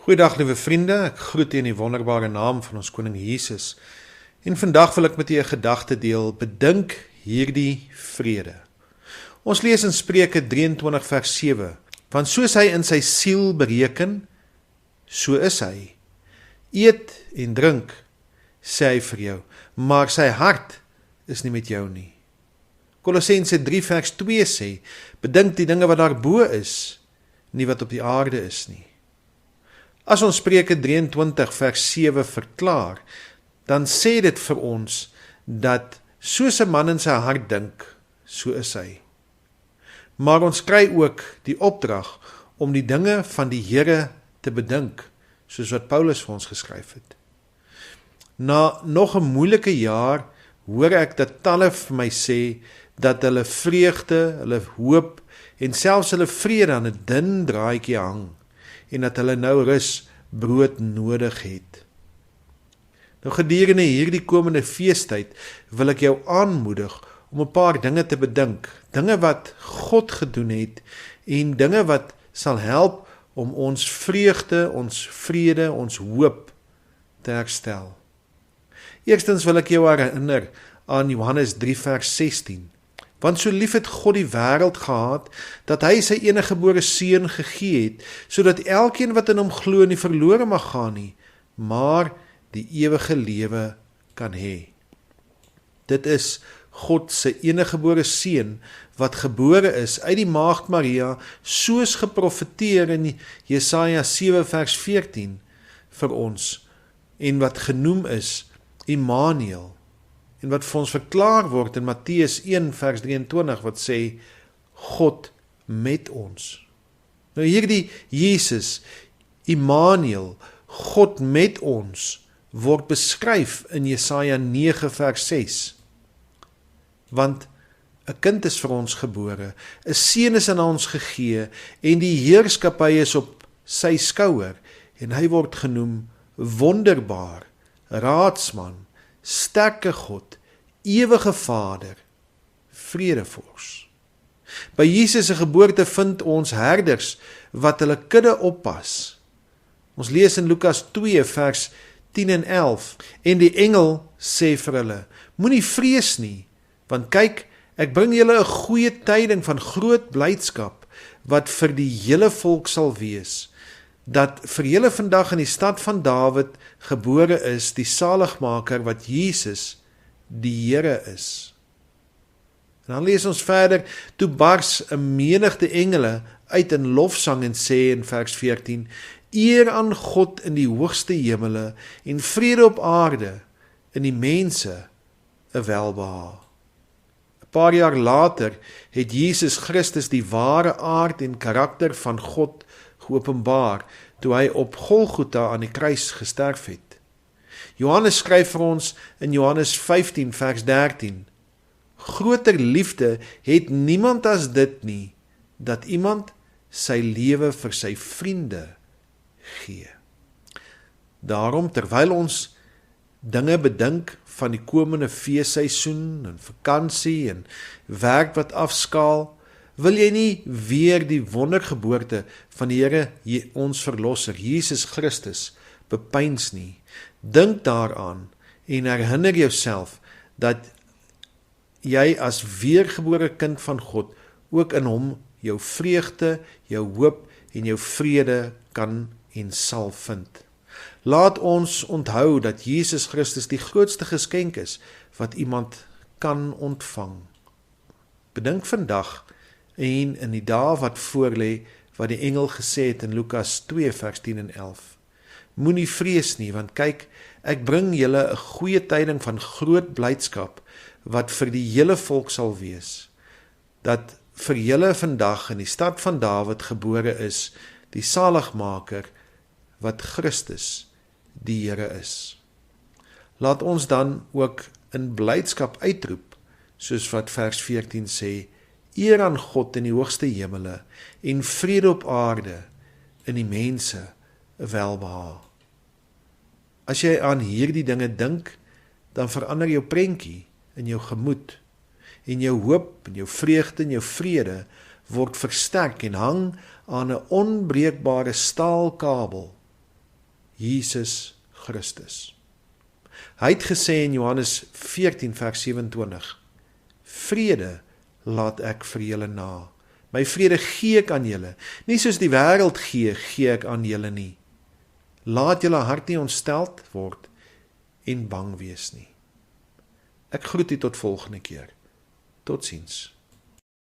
Goeiedag liewe vriende, ek groet u in die wonderbare naam van ons koning Jesus. En vandag wil ek met u 'n gedagte deel, bedink hierdie vrede. Ons lees in Spreuke 23 vers 7, want soos hy in sy siel bereken, so is hy. Eet en drink, sê hy vir jou, maar sy hart is nie met jou nie. Kolossense 3 vers 2 sê, bedink die dinge wat daarbo is, nie wat op die aarde is nie. As ons Spreuke 23 vers 7 verklaar, dan sê dit vir ons dat soos 'n man in sy hart dink, so is hy. Maar ons kry ook die opdrag om die dinge van die Here te bedink, soos wat Paulus vir ons geskryf het. Na nog 'n moeilike jaar hoor ek dat talle vir my sê dat hulle vreugde, hulle hoop en selfs hulle vrede aan 'n dun draadjie hang en dat hulle nou rus brood nodig het. Nou gedurende hierdie komende feestyd wil ek jou aanmoedig om 'n paar dinge te bedink, dinge wat God gedoen het en dinge wat sal help om ons vreugde, ons vrede, ons hoop te herstel. Eerstens wil ek jou herinner aan Johannes 3 vers 16. Want so lief het God die wêreld gehad, dat hy sy eniggebore seun gegee het, sodat elkeen wat in hom glo nie verlore mag gaan nie, maar die ewige lewe kan hê. Dit is God se eniggebore seun, wat gebore is uit die maagd Maria, soos geprofeteer in Jesaja 7 vers 14 vir ons, en wat genoem is Immanuel, en wat vir ons verklaar word in Matteus 1 vers 23, wat sê, God met ons. Nou hierdie Jesus, Immanuel, God met ons, word beskryf in Jesaja 9 vers 6. Want 'n kind is vir ons gebore, 'n seun is aan ons gegee, en die heerskappy is op sy skouer, en hy word genoem Wonderbaar, Raadsman, Sterke God, Ewige Vader, Vredevors. By Jesus se geboorte vind ons herders wat hulle kudde oppas. Ons lees in Lukas 2 vers 10 en 11, en die engel sê vir hulle, moenie vrees nie, want kyk, ek bring julle 'n goeie tyding van groot blydskap, wat vir die hele volk sal wees, dat vir julle vandag in die stad van Dawid gebore is, die saligmaker wat Jesus, die Here is. En dan lees ons verder, toe bars 'n menigte engele uit in lofsang en sê in vers 14, eer aan God in die hoogste hemele en vrede op aarde in die mense 'n welbehae. 'n Paar jaar later het Jesus Christus die ware aard en karakter van God geopenbaar, toe hy op Golgotha aan die kruis gesterf het. Johannes skryf vir ons in Johannes 15 vers 13, groter liefde het niemand as dit nie, dat iemand sy lewe vir sy vriende gee. Daarom, terwyl ons dinge bedink van die komende feesseisoen en vakansie en werk wat afskaal, wil jy nie weer die wondergeboorte van die Here, ons Verlosser, Jesus Christus, bepeins nie. Dink daaraan en herinner jouself dat jy as weergebore kind van God ook in hom jou vreugde, jou hoop en jou vrede kan en sal vind. Laat ons onthou dat Jesus Christus die grootste geskenk is wat iemand kan ontvang. Bedink vandag en in die dae wat voorlê wat die engel gesê het in Lukas 2 vers 10 en 11. Moenie vrees nie, want kyk, ek bring julle 'n goeie tyding van groot blydskap wat vir die hele volk sal wees, dat vir julle vandag in die stad van Dawid gebore is, die saligmaker wat Christus die Here is. Laat ons dan ook in blydskap uitroep, soos wat vers 14 sê, eer aan God in die hoogste hemele en vrede op aarde in die mense 'n welbehae. As jy aan hierdie dinge dink, dan verander jou prentjie in jou gemoed en jou hoop en jou vreugde en jou vrede word versterk en hang aan 'n onbreekbare staalkabel Jesus Christus. Hy het gesê in Johannes 14 vers 27, vrede laat ek vir julle na. My vrede gee ek aan julle, nie soos die wêreld gee, gee ek aan julle nie. Laat julle hart nie ontsteld word en bang wees nie. Ek groet u tot volgende keer. Totsiens.